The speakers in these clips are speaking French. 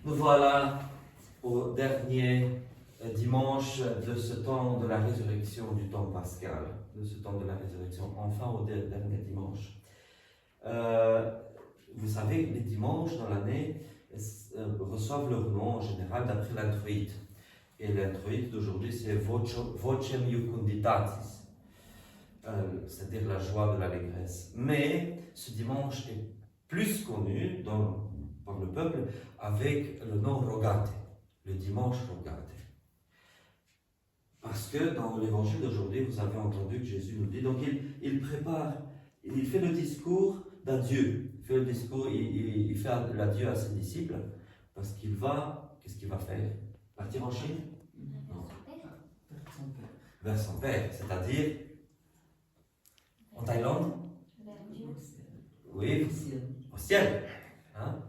Nous voilà au dernier dimanche de ce temps de la résurrection, du temps pascal, de ce temps de la résurrection, enfin au dernier dimanche. Vous savez, les dimanches dans l'année reçoivent leur nom en général d'après l'introïte. Et l'introïte d'aujourd'hui, c'est Vocem Iucunditatis, c'est-à-dire la joie de l'allégresse. Mais ce dimanche est plus connu par le peuple avec le nom Rogate, le dimanche Rogate. Parce que dans l'évangile d'aujourd'hui, vous avez entendu que Jésus nous dit, donc il fait le discours d'adieu. Il fait le discours, il fait l'adieu à ses disciples, parce qu'il va, qu'est-ce qu'il va faire? Partir en Chine? Non. Vers son Père, c'est-à-dire en Thaïlande? Oui, au ciel. Hein?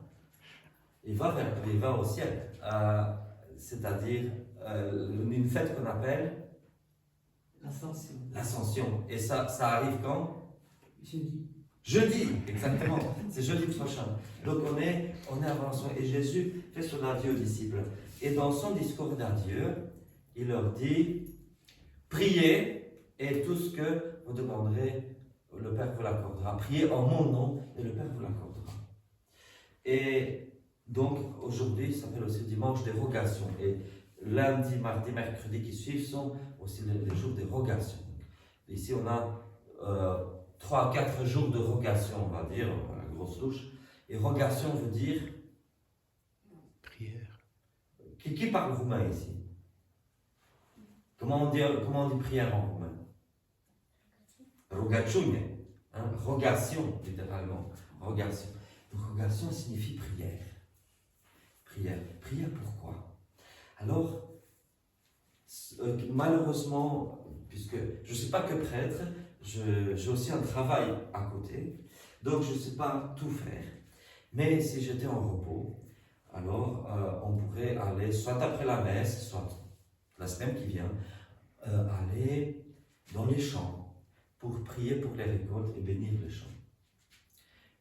Il va au ciel. C'est-à-dire une fête qu'on appelle l'Ascension. L'Ascension. Et ça arrive quand? Jeudi. Jeudi, exactement. C'est jeudi prochain. Donc on est avant l'Ascension. Et Jésus fait son adieu aux disciples. Et dans son discours d'adieu, il leur dit, priez et tout ce que vous demanderez, le Père vous l'accordera. Priez en mon nom et le Père vous l'accordera. Et donc aujourd'hui, ça s'appelle aussi dimanche des rogations. Et lundi, mardi, mercredi qui suivent sont aussi les jours des rogations. Ici, on a 3 à 4 jours de rogation, on va dire, la grosse louche. Et rogation veut dire prière. Qui parle roumain ici? Comment on dit prière en roumain? Rogatiune, hein? Rogation, littéralement. Rogation. Donc, rogation signifie prière. Prière. Prière pourquoi? Alors, malheureusement, puisque je ne suis pas que prêtre, j'ai aussi un travail à côté, donc je ne sais pas tout faire. Mais si j'étais en repos, alors on pourrait aller, soit après la messe, soit la semaine qui vient, aller dans les champs pour prier pour les récoltes et bénir les champs.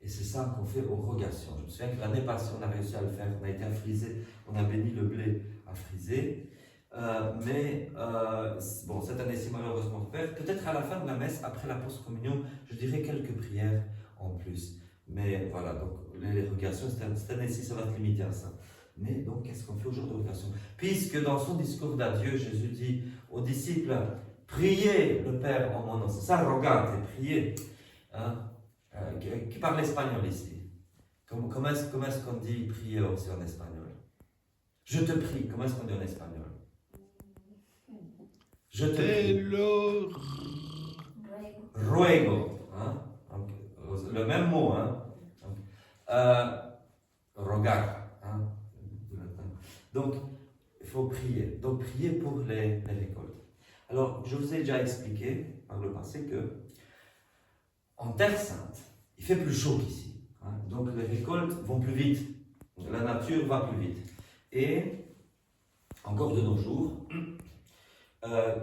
Et c'est ça qu'on fait aux rogations. Je me souviens que l'année passée, on a réussi à le faire, on a été à friser, on a béni le blé à friser. Bon, cette année-ci, malheureusement, peut-être à la fin de la messe, après la post-communion, je dirais quelques prières en plus. Mais voilà, donc les rogations, cette année-ci, ça va se limiter à ça. Mais donc, qu'est-ce qu'on fait au jour de rogation? Puisque dans son discours d'adieu, Jésus dit aux disciples, priez le Père en mon nom. C'est ça, rogate, priez. Hein? Qui parle espagnol ici? Comment est-ce qu'on dit prier aussi en espagnol? Je te prie, comment est-ce qu'on dit en espagnol? Je te prie. Ruego. Hein? Donc, le même mot. Hein? Rogar. Hein? Donc, il faut prier. Donc, prier pour les récoltes. Alors, je vous ai déjà expliqué par le passé que en Terre Sainte, il fait plus chaud qu'ici. Hein? Donc, les récoltes vont plus vite. La nature va plus vite. Et, encore de nos jours,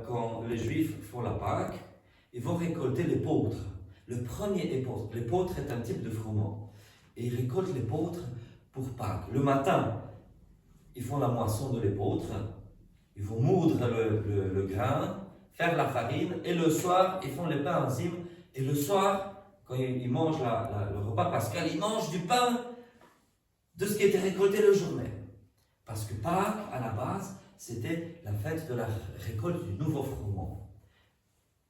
quand les Juifs font la Pâque, ils vont récolter l'épeautre. Le premier épeautre. L'épeautre est un type de froment. Et ils récoltent l'épeautre pour Pâques. Le matin, ils font la moisson de l'épeautre. Ils vont moudre le grain, faire la farine. Et le soir, ils font les pains enzymes. Et le soir, quand ils mangent le repas pascal, ils mangent du pain de ce qui a été récolté le jour même. Parce que Pâques, à la base, c'était la fête de la récolte du nouveau froment.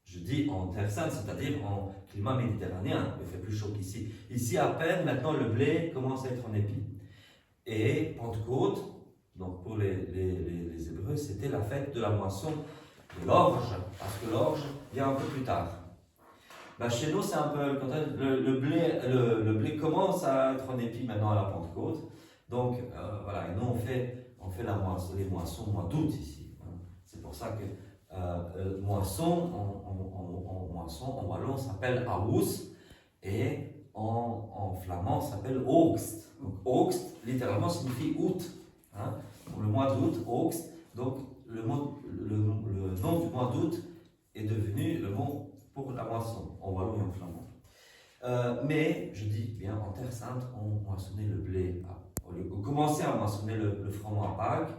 Je dis en Terre Sainte, c'est-à-dire en climat méditerranéen, il fait plus chaud qu'ici. Ici, à peine, maintenant, le blé commence à être en épi. Et Pentecôte, donc pour les Hébreux, c'était la fête de la moisson de l'orge, parce que l'orge vient un peu plus tard. Ben, chez nous, c'est un peu le blé commence à être en épi maintenant à la Pentecôte. Donc, voilà, et nous, on fait les moissons au mois d'août ici. Hein. C'est pour ça que moisson, en wallon, s'appelle Aous, et en flamand, s'appelle Oogst. Donc, Oogst, littéralement, signifie août. Hein. Pour le mois d'août, Oogst. Donc, le nom du mois d'août est devenu le mot pour la moisson, en wallon et en flamand. Mais, je dis bien, en Terre Sainte, on moissonnait le blé au commencé à moissonner le froment à Pâques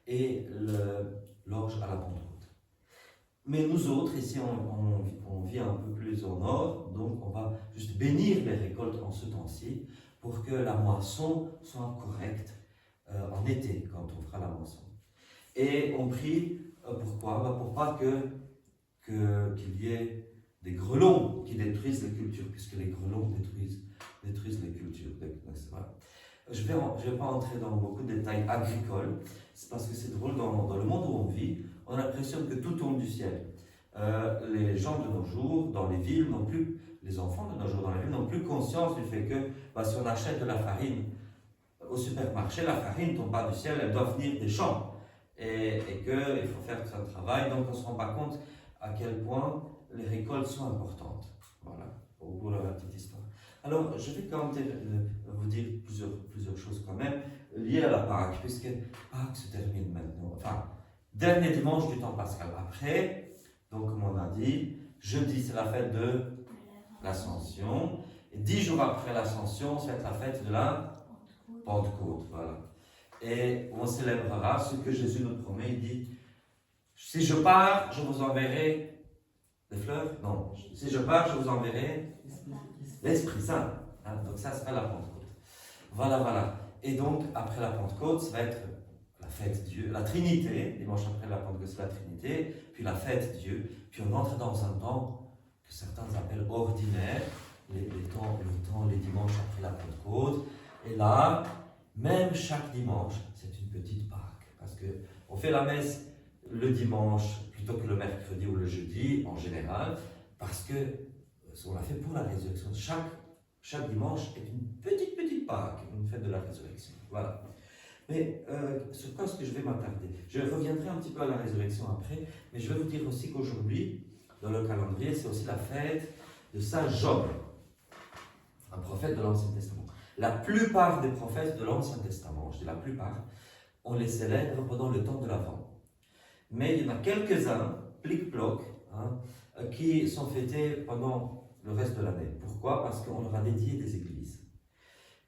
et l'orge à la Pentecôte. Mais nous autres, ici, on vit un peu plus au nord, donc on va juste bénir les récoltes en ce temps-ci pour que la moisson soit correcte en été, quand on fera la moisson. Et on prie, pourquoi? Pour pas qu'il y ait des grelons qui détruisent les cultures, puisque les grelons détruisent les cultures. Voilà. Je vais pas entrer dans beaucoup de détails agricoles, c'est parce que c'est drôle, dans le monde où on vit, on a l'impression que tout tombe du ciel. Les gens de nos jours, dans les villes, les enfants de nos jours dans les villes n'ont plus conscience du fait que si on achète de la farine au supermarché, la farine ne tombe pas du ciel, elle doit venir des champs. Et qu'il faut faire tout un travail, donc on ne se rend pas compte à quel point les récoltes sont importantes. Voilà, pour la petite histoire. Alors, je vais quand même vous dire plusieurs choses quand même liées à la Pâque, puisque Pâques se termine maintenant. Enfin, dernier dimanche du temps pascal. Après, donc comme on a dit, jeudi c'est la fête de l'Ascension, et 10 jours après l'Ascension, c'est la fête de la Pentecôte. Voilà. Et on célébrera ce que Jésus nous promet. Il dit, si je pars, je vous enverrai des fleurs. Non, si je pars, je vous enverrai l'Esprit Saint. Hein, donc ça sera la Pentecôte. Voilà. Et donc, après la Pentecôte, ça va être la fête Dieu, la Trinité. Dimanche après la Pentecôte, c'est la Trinité. Puis la fête Dieu. Puis on entre dans un temps que certains appellent ordinaire. Les dimanches après la Pentecôte. Et là, même chaque dimanche, c'est une petite Pâque. Parce qu'on fait la messe le dimanche plutôt que le mercredi ou le jeudi, en général, parce que on l'a fait pour la résurrection. Chaque dimanche est une petite Pâque, une fête de la résurrection. Voilà. Mais sur quoi est-ce que je vais m'attarder? Je reviendrai un petit peu à la résurrection après, mais je vais vous dire aussi qu'aujourd'hui, dans le calendrier, c'est aussi la fête de Saint Job, un prophète de l'Ancien Testament. La plupart des prophètes de l'Ancien Testament, je dis la plupart, on les célèbre pendant le temps de l'Avent. Mais il y en a quelques-uns, plic-ploc, qui sont fêtés pendant le reste de l'année. Pourquoi? Parce qu'on leur a dédié des églises.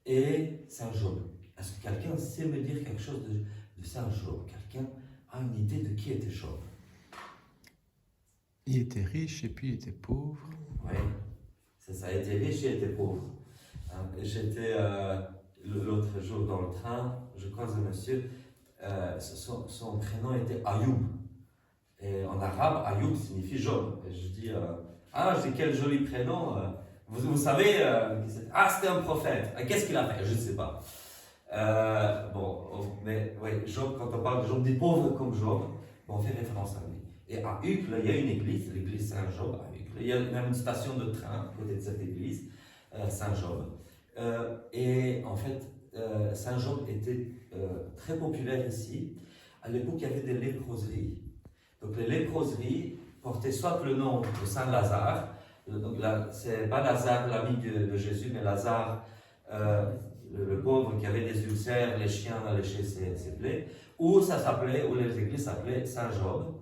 Et Saint Job. Est-ce que quelqu'un sait me dire quelque chose de Saint Job? Quelqu'un a une idée de qui était Job? Il était riche et puis il était pauvre. Oui, c'est ça, il était riche et il était pauvre. J'étais l'autre jour dans le train, je croise un monsieur, son prénom était Ayoub. Et en arabe, Ayoub signifie Job. Et je dis, quel joli prénom. Vous savez, c'était un prophète. Qu'est-ce qu'il a fait? Je ne sais pas. Mais oui, Job, quand on parle de Job, des pauvres comme Job, on fait référence à lui. Et à Uccle, il y a une église, l'église Saint-Job à Uccle. Il y a même une station de train à côté de cette église, Saint-Job. Et en fait, Saint-Job était très populaire ici. À l'époque, il y avait des léproseries. Donc les léproseries portaient soit le nom de Saint Lazare, donc là, c'est pas Lazare l'ami de Jésus, mais Lazare, le pauvre qui avait des ulcères, les chiens léchaient ses plaies, ou les églises s'appelaient Saint Job,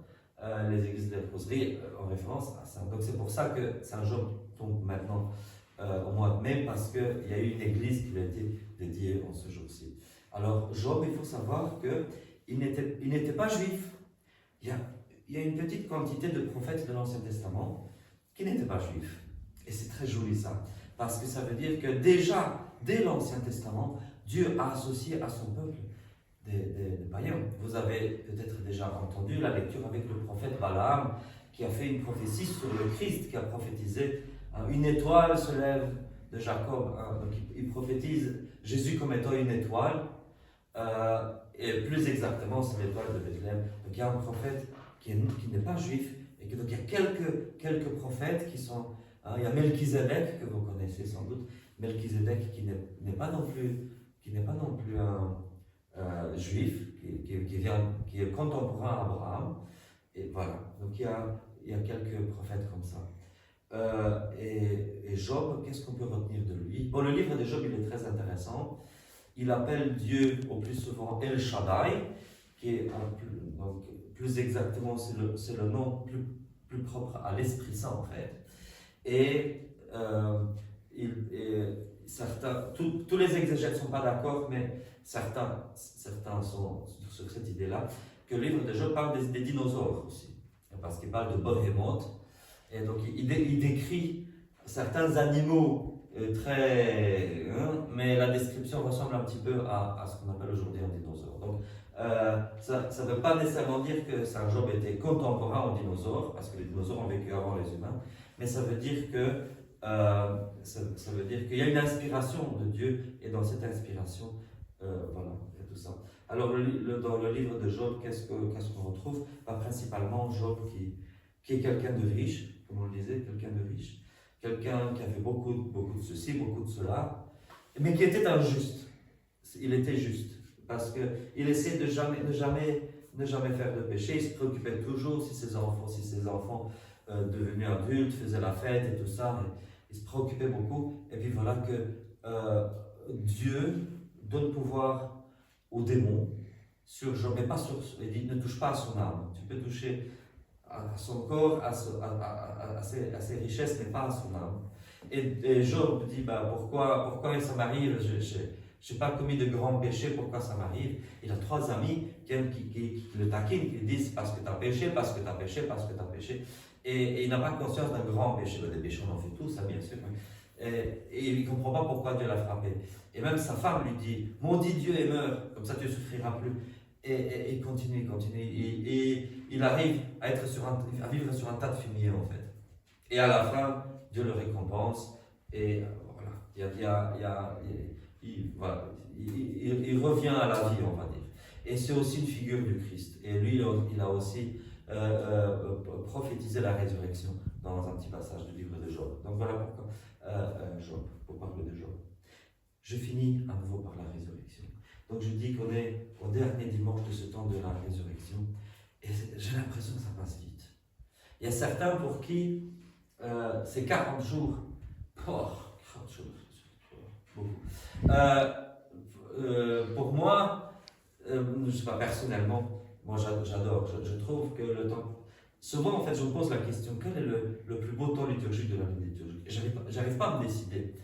les églises de léproserie en référence à Saint. Donc c'est pour ça que Saint Job tombe maintenant au mois de mai, parce qu'il y a eu une église qui a été dédiée en ce jour-ci. Alors Job, il faut savoir qu'il n'était pas juif. Il y a une petite quantité de prophètes de l'Ancien Testament qui n'étaient pas juifs. Et c'est très joli ça, parce que ça veut dire que déjà, dès l'Ancien Testament, Dieu a associé à son peuple des païens. Vous avez peut-être déjà entendu la lecture avec le prophète Balaam, qui a fait une prophétie sur le Christ, qui a prophétisé une étoile se lève de Jacob. Donc il prophétise Jésus comme étant une étoile, et plus exactement, c'est l'étoile de Bethléem. Donc il y a un prophète qui n'est pas juif, et donc il y a quelques prophètes qui sont. Il y a Melchizedek, que vous connaissez sans doute, Melchizedek qui n'est pas non plus un juif, qui est contemporain à Abraham. Et voilà, donc il y a quelques prophètes comme ça. Et Job, qu'est-ce qu'on peut retenir de lui? Bon, le livre de Job, il est très intéressant. Il appelle Dieu au plus souvent El Shaddai, qui est donc plus exactement, c'est le nom plus propre à l'Esprit Saint en fait. Et certains, tous les exégètes ne sont pas d'accord, mais certains sont sur cette idée-là, que le livre de Job parle des dinosaures aussi, parce qu'il parle de Behemoth, et donc il décrit certains animaux très... mais la description ressemble un petit peu à ce qu'on appelle aujourd'hui un dinosaure. Donc ça ne veut pas nécessairement dire que Saint Job était contemporain aux dinosaures, parce que les dinosaures ont vécu avant les humains, mais ça veut dire que ça veut dire qu'il y a une inspiration de Dieu, et dans cette inspiration, voilà, il y a tout ça. Alors dans le livre de Job, qu'est-ce qu'on retrouve? Principalement Job qui est quelqu'un de riche, comme on le disait, quelqu'un de riche, quelqu'un qui avait beaucoup de ceci, beaucoup de cela, mais qui était injuste. Il était juste, parce qu'il essayait de ne jamais faire de péché. Il se préoccupait toujours si ses enfants devenus adultes faisaient la fête et tout ça. Il se préoccupait beaucoup. Et puis voilà que Dieu donne pouvoir aux démons sur Job, mais pas sur. Il dit ne touche pas à son âme. Tu peux toucher à son corps, à ses richesses, mais pas à son âme. Et Job dit pourquoi ça m'arrive? Je n'ai pas commis de grands péchés, pourquoi ça m'arrive? Il a 3 amis qui le taquinent, qui lui disent parce que tu as péché, parce que tu as péché, parce que tu as péché. Et il n'a pas conscience d'un grand péché. Des péchés, on en fait tous, ça bien sûr. Et il ne comprend pas pourquoi Dieu l'a frappé. Et même sa femme lui dit maudit Dieu et meurs, comme ça tu ne souffriras plus. Et il continue. Et il arrive à vivre sur un tas de fumier en fait. Et à la fin, Dieu le récompense. Et voilà, il revient à la vie, on va dire. Et c'est aussi une figure du Christ. Et lui, il a aussi prophétisé la résurrection dans un petit passage du livre de Job. Donc voilà pourquoi Job, pour parler de Job. Je finis à nouveau par la résurrection. Donc je dis qu'on est au dernier dimanche de ce temps de la résurrection. Et j'ai l'impression que ça passe vite. Il y a certains pour qui c'est 40 jours. 40 jours. Beaucoup. Pour moi, je ne sais pas, personnellement, moi j'adore, je trouve que le temps... Souvent, en fait, je me pose la question, quel est le plus beau temps liturgique de l'année liturgique? J'arrive pas à me décider.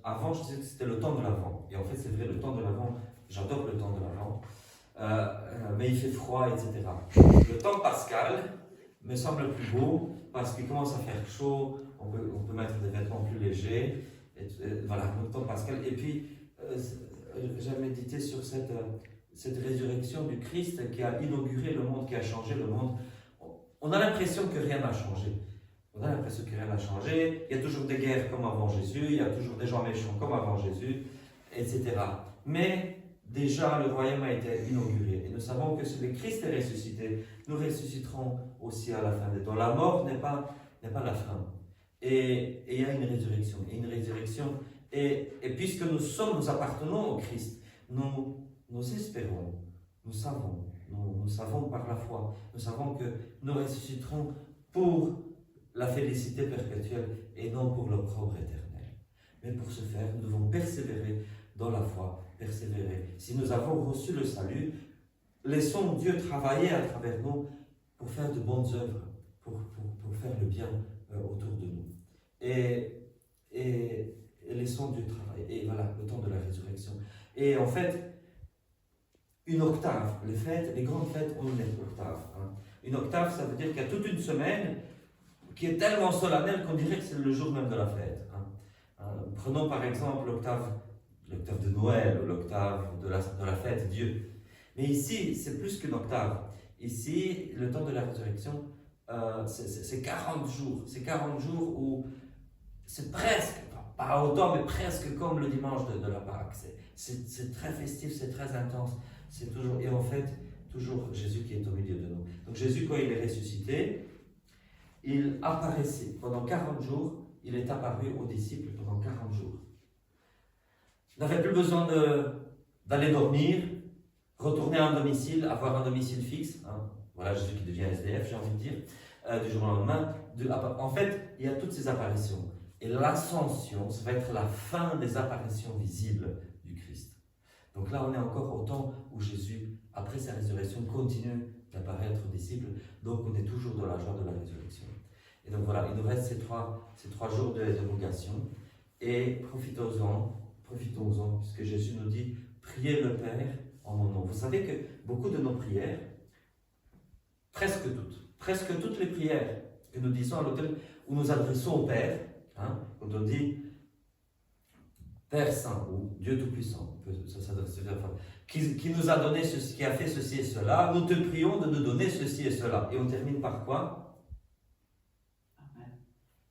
Avant, je disais que c'était le temps de l'Avent. Et en fait, c'est vrai, le temps de l'Avent, j'adore le temps de l'Avent. Mais il fait froid, etc. Le temps pascal me semble plus beau parce qu'il commence à faire chaud, on peut mettre des vêtements plus légers. Voilà, le temps pascal. Et puis, j'ai médité sur cette résurrection du Christ qui a inauguré le monde, qui a changé le monde. On a l'impression que rien n'a changé. On a l'impression que rien n'a changé. Il y a toujours des guerres comme avant Jésus, il y a toujours des gens méchants comme avant Jésus, etc. Mais déjà, le royaume a été inauguré. Et nous savons que si le Christ est ressuscité, nous ressusciterons aussi à la fin des temps. La mort n'est pas la fin. Et il y a une résurrection. Et puisque nous appartenons au Christ, nous espérons, nous savons par la foi, nous savons que nous ressusciterons pour la félicité perpétuelle et non pour l'opprobre éternel. Mais pour ce faire, nous devons persévérer dans la foi, persévérer. Si nous avons reçu le salut, laissons Dieu travailler à travers nous pour faire de bonnes œuvres, pour faire le bien autour de nous. Et laissons Dieu travailler. Et voilà, le temps de la résurrection. Et en fait, une octave, les grandes fêtes ont une octave. Une octave, ça veut dire qu'il y a toute une semaine qui est tellement solennelle qu'on dirait que c'est le jour même de la fête. Prenons par exemple l'octave de Noël, ou l'octave de la fête Dieu. Mais ici, c'est plus qu'une octave. Ici, le temps de la résurrection, c'est 40 jours. C'est 40 jours où c'est presque, pas autant, mais presque comme le dimanche de la Pâque. C'est très festif, c'est très intense. C'est toujours, et en fait, toujours Jésus qui est au milieu de nous. Donc Jésus, quand il est ressuscité, il apparaissait pendant 40 jours, il est apparu aux disciples pendant 40 jours. Il n'avait plus besoin d'aller dormir, retourner à un domicile, avoir un domicile fixe. Voilà Jésus qui devient SDF, j'ai envie de dire, du jour au lendemain. En fait, il y a toutes ces apparitions. Et l'ascension, ça va être la fin des apparitions visibles du Christ. Donc là, on est encore au temps où Jésus, après sa résurrection, continue d'apparaître aux disciples. Donc on est toujours dans la joie de la résurrection. Et donc voilà, il nous reste ces trois jours de dérogation. Et profitons-en, puisque Jésus nous dit, priez le Père en mon nom. Vous savez que beaucoup de nos prières, presque toutes les prières que nous disons à l'autel, où nous adressons au Père, hein, quand on dit Père Saint ou Dieu Tout-Puissant, ça s'adresse à la femme, qui nous a donné ceci, qui a fait ceci et cela, nous te prions de nous donner ceci et cela. Et on termine par quoi? Amen.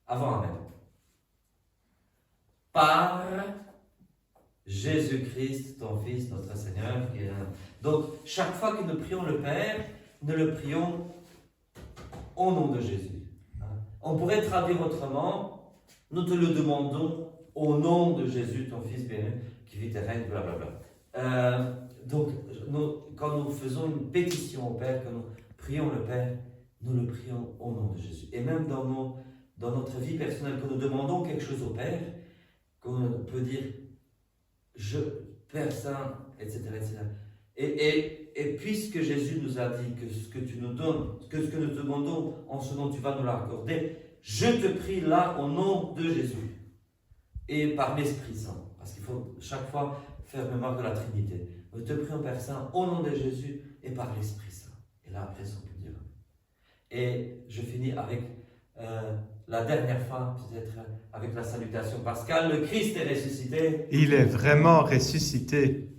Avant Amen. Par Jésus-Christ, ton Fils, notre Seigneur. Donc, chaque fois que nous prions le Père, nous le prions au nom de Jésus. On pourrait traduire autrement, nous te le demandons au nom de Jésus, ton Fils bien-aimé, qui vit et règne, blablabla. Donc, quand nous faisons une pétition au Père, quand nous prions le Père, nous le prions au nom de Jésus. Et même dans notre vie personnelle, quand nous demandons quelque chose au Père, qu'on peut dire Père Saint, etc. etc. Et puisque Jésus nous a dit que ce que tu nous donnes, que ce que nous demandons en ce nom, tu vas nous l'accorder, je te prie là au nom de Jésus et par l'Esprit Saint, parce qu'il faut chaque fois faire mémoire de la Trinité. Nous te prions, Père Saint, au nom de Jésus et par l'Esprit Saint. Et là, après, on peut dire. Et je finis avec la dernière fois, peut-être avec la salutation pascale. Le Christ est ressuscité. Il est vraiment ressuscité.